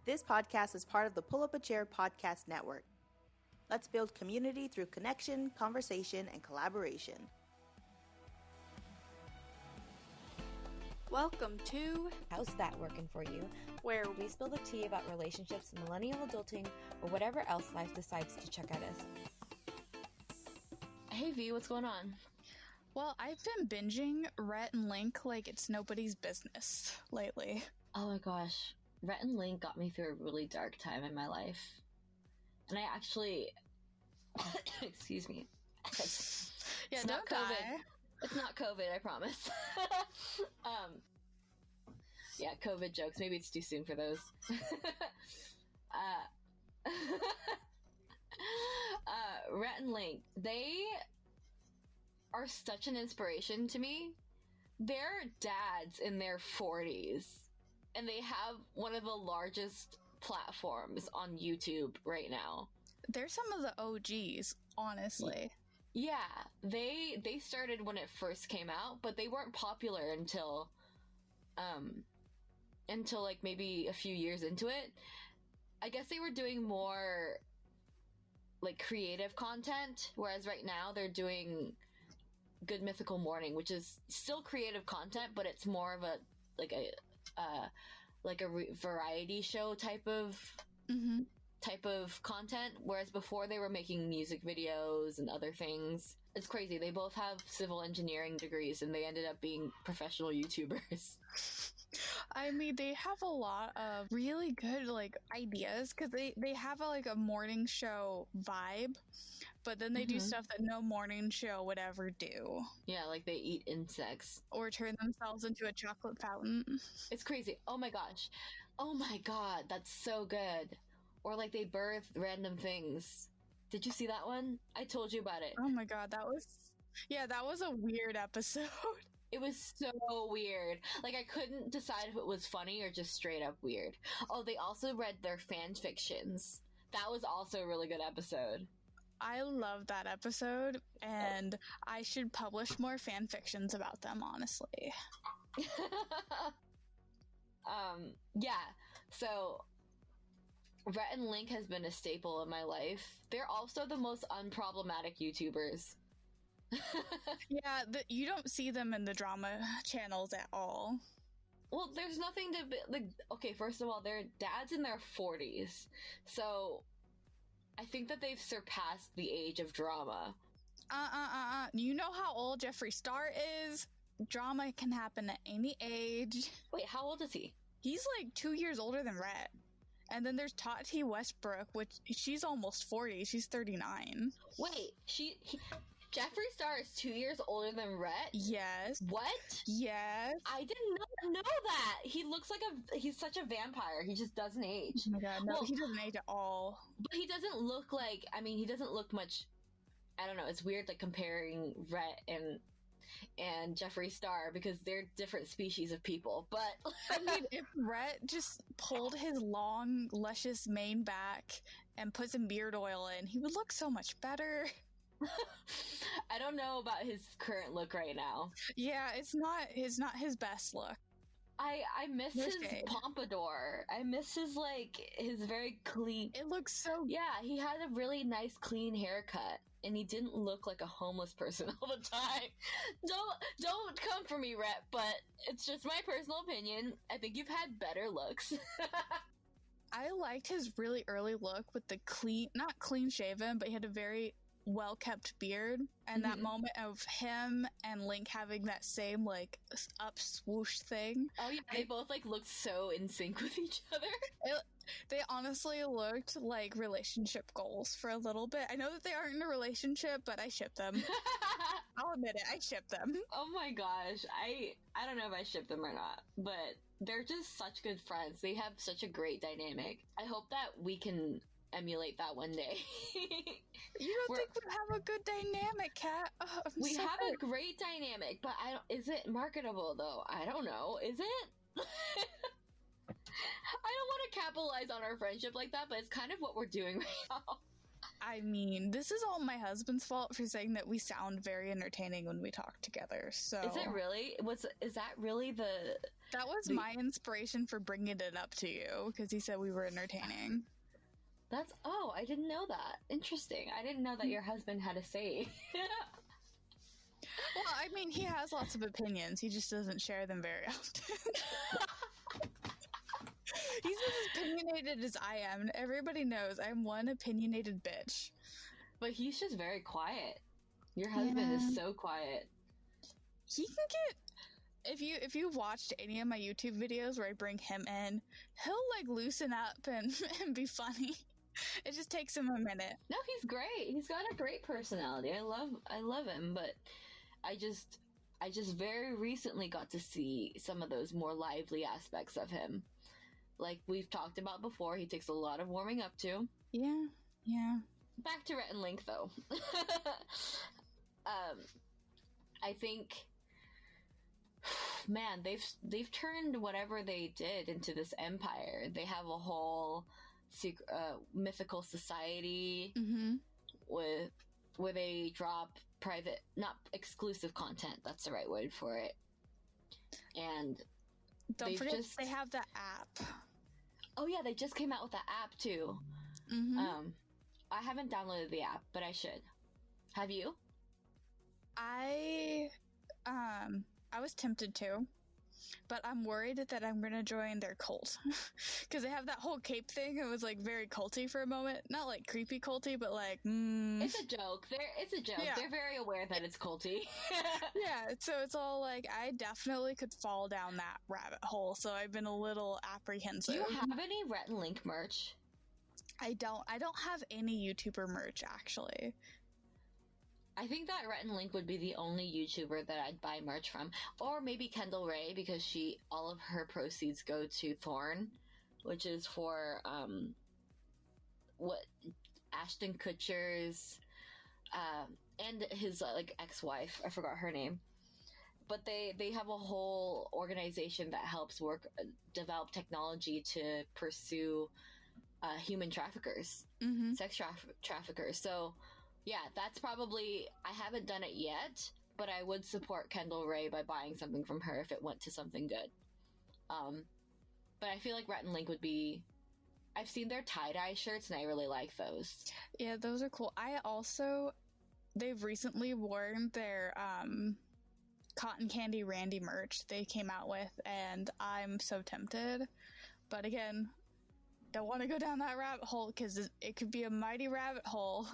This podcast is part of the Pull Up a Chair podcast network. Let's build community through connection, conversation, and collaboration. Welcome to How's That Working For You? Where We spill the tea about relationships, millennial adulting, or whatever else life decides to chuck at us. Hey V, what's going on? Well, I've been binging Rhett and Link like it's nobody's business lately. Oh my gosh. Rhett and Link got me through a really dark time in my life. And I actually... Excuse me. Yeah, It's not don't COVID. die. It's not COVID, I promise. Yeah, COVID jokes. Maybe it's too soon for those. Rhett and Link, they are such an inspiration to me. They're dads in their 40s, and they have one of the largest platforms on YouTube right now. They're some of the OGs, honestly. Yeah, they started when it first came out, but they weren't popular until like maybe a few years into it. I guess they were doing more like creative content, whereas right now they're doing Good Mythical Morning, which is still creative content, but it's more of a variety show type of content, whereas before they were making music videos and other things. It's crazy. They both have civil engineering degrees and they ended up being professional YouTubers. I mean, they have a lot of really good like ideas because they have a morning show vibe, but then they do stuff that no morning show would ever do. Yeah, like they eat insects. Or turn themselves into a chocolate fountain. It's crazy. Oh my gosh. Oh my god, that's so good. Or like they birth random things. Did you see that one? I told you about it. Oh my god, that was a weird episode. It was so weird. Like, I couldn't decide if it was funny or just straight up weird. Oh, they also read their fan fictions. That was also a really good episode. I love that episode, and I should publish more fan fictions about them, honestly. Yeah. So, Rhett and Link has been a staple in my life. They're also the most unproblematic YouTubers. Yeah, you don't see them in the drama channels at all. Well, there's nothing to be, like, okay, first of all, they're dads in their 40s. So, I think that they've surpassed the age of drama. You know how old Jeffree Star is? Drama can happen at any age. Wait, how old is he? He's like 2 years older than Rhett. And then there's Tati Westbrook, which she's almost 40. She's 39. Wait, Jeffree Star is 2 years older than Rhett? Yes. What? Yes. I did not know that. He looks like he's such a vampire. He just doesn't age. Oh my god, no, he doesn't age at all. But he doesn't look like, he doesn't look much, I don't know, it's weird like comparing Rhett and Jeffree Star because they're different species of people. But I mean, if Rhett just pulled his long, luscious mane back and put some beard oil in, he would look so much better. I don't know about his current look right now. Yeah, it's not his best look. I miss his shade. pompadour. I miss his very clean. It looks so... Yeah, he had a really nice clean haircut, and he didn't look like a homeless person all the time. Don't come for me, Rhett, but it's just my personal opinion. I think you've had better looks. I liked his really early look with the not clean shaven, but he had a very well-kept beard, and that moment of him and Link having that same like up swoosh thing. Oh yeah, they both looked so in sync with each other. They honestly looked like relationship goals for a little bit. I know that they aren't in a relationship, but I ship them. I'll admit it, I ship them. Oh my gosh, I don't know if I ship them or not, but they're just such good friends. They have such a great dynamic. I hope that we can emulate that one day. You don't think we have a good dynamic, Kat? Oh, we have a great dynamic, but is it marketable though? I don't know. Is it? I don't want to capitalize on our friendship like that, but it's kind of what we're doing right now. I mean, this is all my husband's fault for saying that we sound very entertaining when we talk together. So Is it really? Is that really that was my inspiration for bringing it up to you, because he said we were entertaining. I didn't know that. Interesting. I didn't know that your husband had a say. Well, I mean, he has lots of opinions. He just doesn't share them very often. He's as opinionated as I am, and everybody knows I'm one opinionated bitch. But he's just very quiet. Your husband is so quiet. He can get... If you watched any of my YouTube videos where I bring him in, he'll like loosen up and be funny. It just takes him a minute. No, he's great. He's got a great personality. I love him, but I just very recently got to see some of those more lively aspects of him. Like we've talked about before, he takes a lot of warming up to. Yeah. Back to Rhett and Link, though. I think, man, they've turned whatever they did into this empire. They have a whole secret, mythical society where they drop private, not exclusive content. That's the right word for it. And don't forget they have the app. Oh yeah, they just came out with that app too. I haven't downloaded the app, but I should. Have you? I was tempted to, but I'm worried that I'm gonna join their cult because they have that whole cape thing. It was like very culty for a moment, not like creepy culty, but like it's a joke. It's a joke. Yeah. They're very aware that it's culty. Yeah, so it's all like I definitely could fall down that rabbit hole. So I've been a little apprehensive. Do you have any Rhett and Link merch? I don't have any YouTuber merch actually. I think that Rhett and Link would be the only YouTuber that I'd buy merch from. Or maybe Kendall Ray, because all of her proceeds go to Thorn, which is for, Ashton Kutcher's, and his, ex-wife. I forgot her name. But they have a whole organization that helps develop technology to pursue, human traffickers. Sex traffickers. So... yeah, that's probably... I haven't done it yet, but I would support Kendall Ray by buying something from her if it went to something good. But I feel like Rhett and Link would be... I've seen their tie-dye shirts, and I really like those. Yeah, those are cool. They've recently worn their Cotton Candy Randy merch they came out with, and I'm so tempted. But again, don't want to go down that rabbit hole, because it could be a mighty rabbit hole.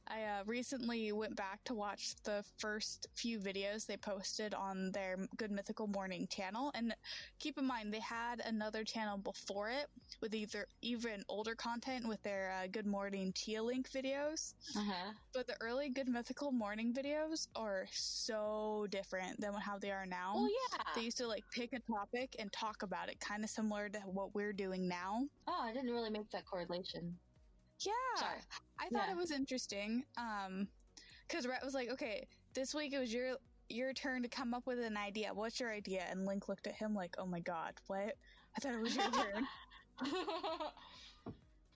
I recently went back to watch the first few videos they posted on their Good Mythical Morning channel, and keep in mind they had another channel before it with even older content with their Good Morning Tia Link videos. But the early Good Mythical Morning videos are so different than how they are now. Oh yeah, they used to like pick a topic and talk about it, kind of similar to what we're doing now. Oh, I didn't really make that correlation. Yeah, sorry. I thought it was interesting. Because Rhett was like, "Okay, this week it was your turn to come up with an idea. What's your idea?" And Link looked at him like, "Oh my god, what? I thought it was your turn."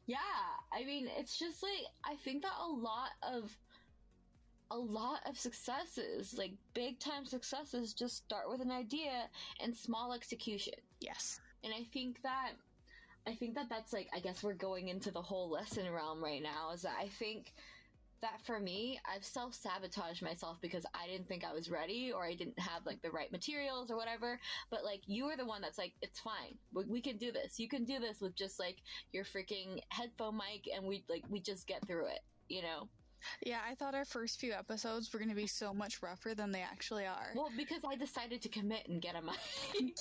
Yeah, I mean, it's just like I think that a lot of successes, like big time successes, just start with an idea and small execution. Yes, and I think that that's like, I guess we're going into the whole lesson realm right now, is that I think that for me, I've self-sabotaged myself because I didn't think I was ready, or I didn't have like the right materials or whatever. But like, you were the one that's like, it's fine. We can do this. You can do this with just like your freaking headphone mic, and we just get through it, you know? Yeah, I thought our first few episodes were going to be so much rougher than they actually are. Well, because I decided to commit and get a mic.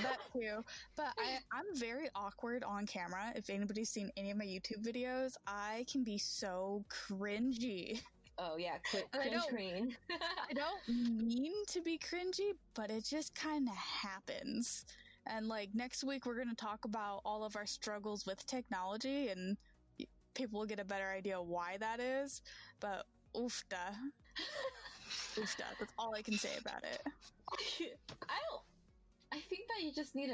that too. But I'm very awkward on camera. If anybody's seen any of my YouTube videos, I can be so cringy. Oh yeah, cringe queen. I don't mean to be cringy, but it just kind of happens. And like next week, we're going to talk about all of our struggles with technology, and people will get a better idea why that is. But oofda. Oofda. That's all I can say about it. I think that you just need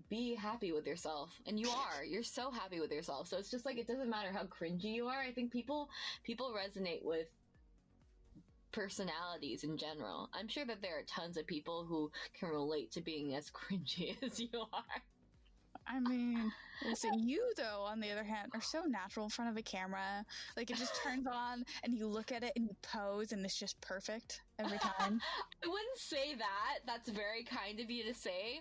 be happy with yourself. And you're so happy with yourself. So it's just like, it doesn't matter how cringy you are. I think people resonate with personalities in general. I'm sure that there are tons of people who can relate to being as cringy as you are. I mean, listen, you, though, on the other hand, are so natural in front of a camera. Like, it just turns on, and you look at it, and you pose, and it's just perfect every time. I wouldn't say that. That's very kind of you to say.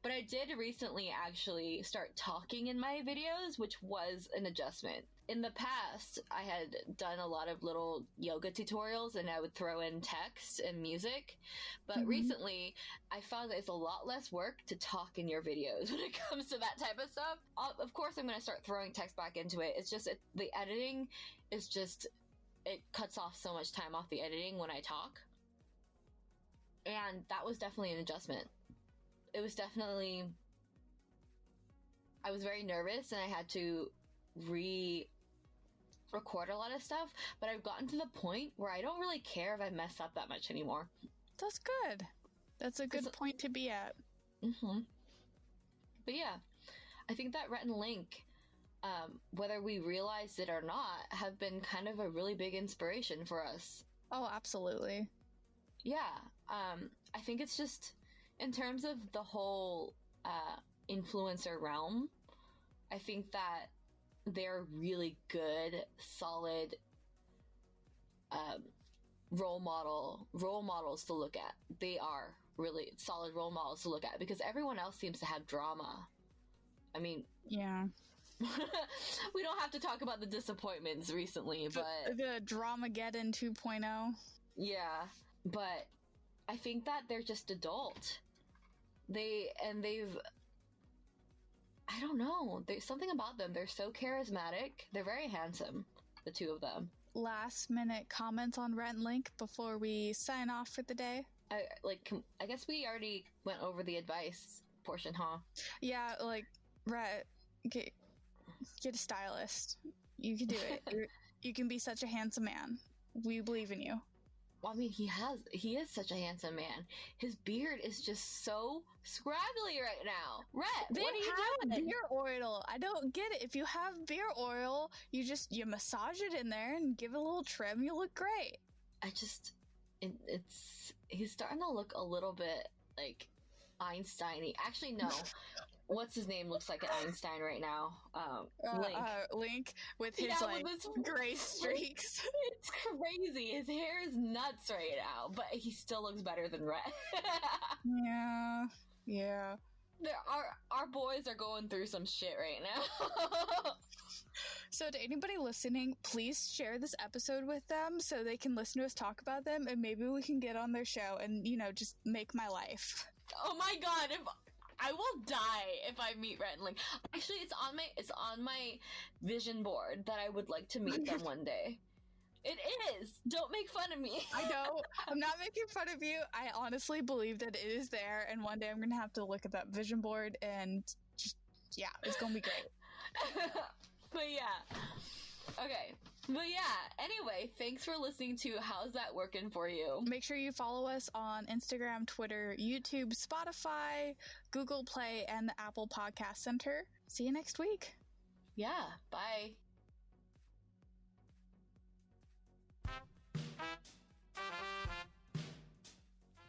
But I did recently actually start talking in my videos, which was an adjustment. In the past, I had done a lot of little yoga tutorials, and I would throw in text and music. But recently, I found that it's a lot less work to talk in your videos when it comes to that type of stuff. Of course, I'm going to start throwing text back into it. It's just the editing is just, it cuts off so much time off the editing when I talk. And that was definitely an adjustment. It was definitely, I was very nervous, and I had to record a lot of stuff, but I've gotten to the point where I don't really care if I mess up that much anymore. That's good. That's a good point to be at. But yeah, I think that Rhett and Link, whether we realize it or not, have been kind of a really big inspiration for us. Oh, absolutely. Yeah. I think it's just, in terms of the whole influencer realm, I think that they're really good, solid role models to look at. They are really solid role models to look at, because everyone else seems to have drama. I mean, yeah. We don't have to talk about the disappointments recently, but the Dramageddon 2.0. Yeah, but I think that they're just adult. I don't know. There's something about them. They're so charismatic. They're very handsome, the two of them. Last minute comments on Rhett and Link before we sign off for the day. I guess we already went over the advice portion, huh? Yeah, like, Rhett, get a stylist. You can do it. You can be such a handsome man. We believe in you. Well, I mean, he is such a handsome man. His beard is just so scraggly right now. Rhett, what are you doing? Beard oil. I don't get it. If you have beard oil, you massage it in there and give it a little trim. You look great. He's starting to look a little bit like Einstein-y. Actually, no. What's his name looks like an Einstein right now? Link. Link with his gray streaks. It's crazy. His hair is nuts right now, but he still looks better than Rhett. Yeah. Our boys are going through some shit right now. So to anybody listening, please share this episode with them so they can listen to us talk about them, and maybe we can get on their show and, just make my life. Oh my god, I will die if I meet Rhett and Link. Actually, it's on my vision board that I would like to meet them one day. It is. Don't make fun of me. I know. I'm not making fun of you. I honestly believe that it is there, and one day I'm going to have to look at that vision board and it's going to be great. But yeah. Okay. But yeah, anyway, thanks for listening to How's That Working For You? Make sure you follow us on Instagram, Twitter, YouTube, Spotify, Google Play, and the Apple Podcast Center. See you next week. Yeah, bye.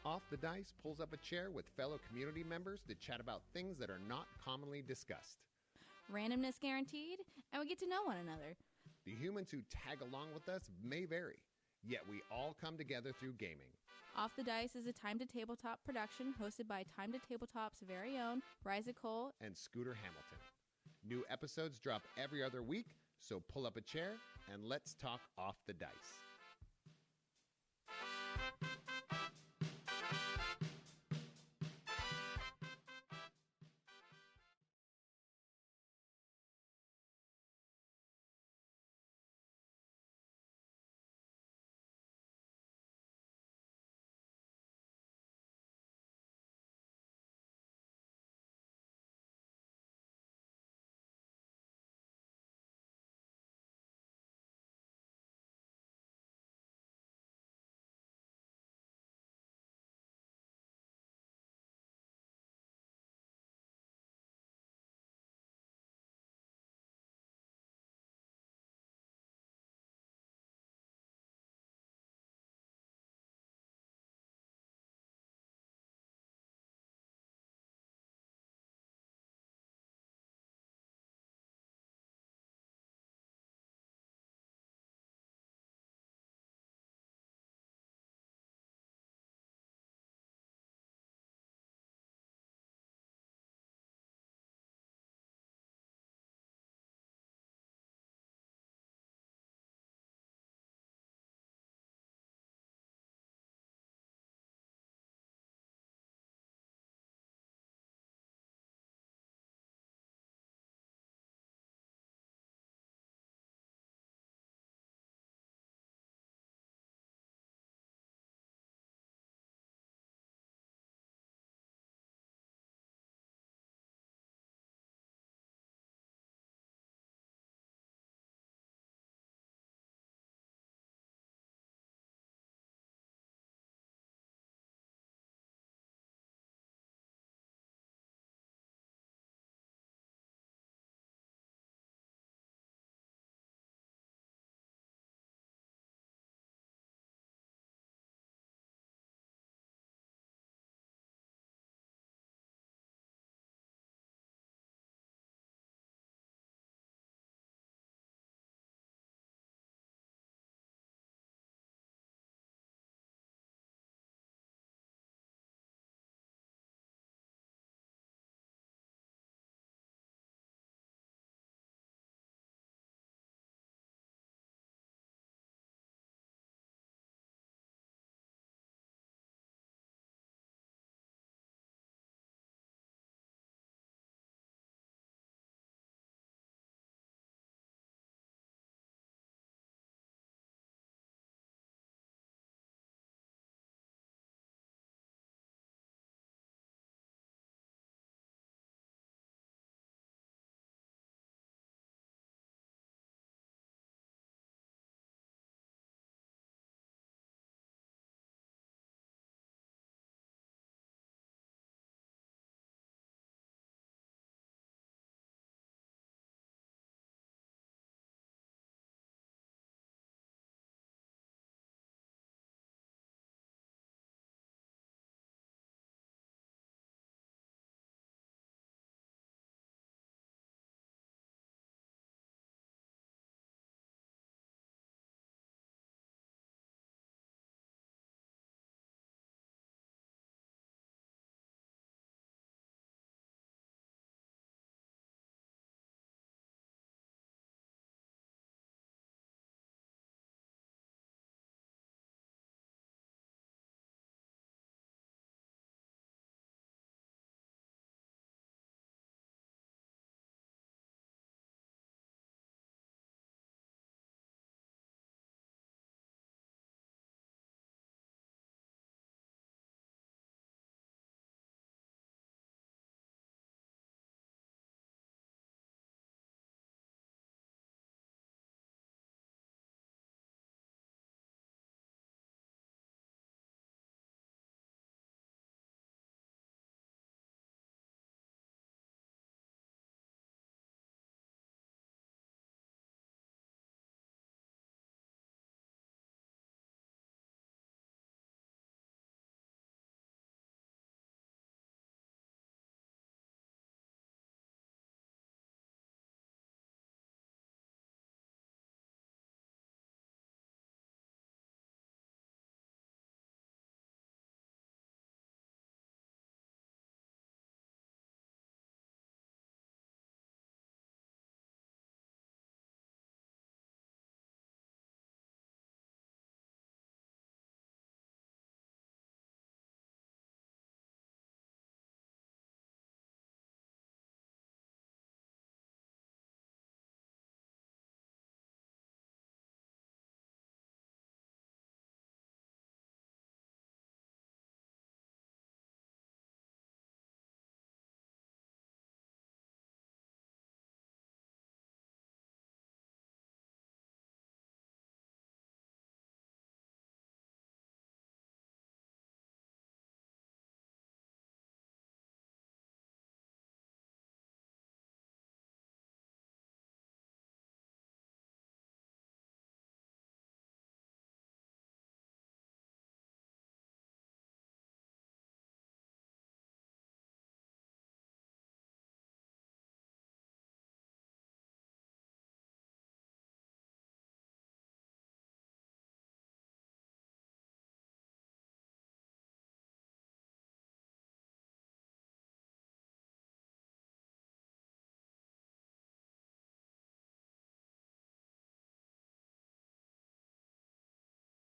Off the Dice pulls up a chair with fellow community members to chat about things that are not commonly discussed. Randomness guaranteed, and we get to know one another. The humans who tag along with us may vary, yet we all come together through gaming. Off the Dice is a Time to Tabletop production hosted by Time to Tabletop's very own Riza Cole and Scooter Hamilton. New episodes drop every other week, so pull up a chair and let's talk off the dice.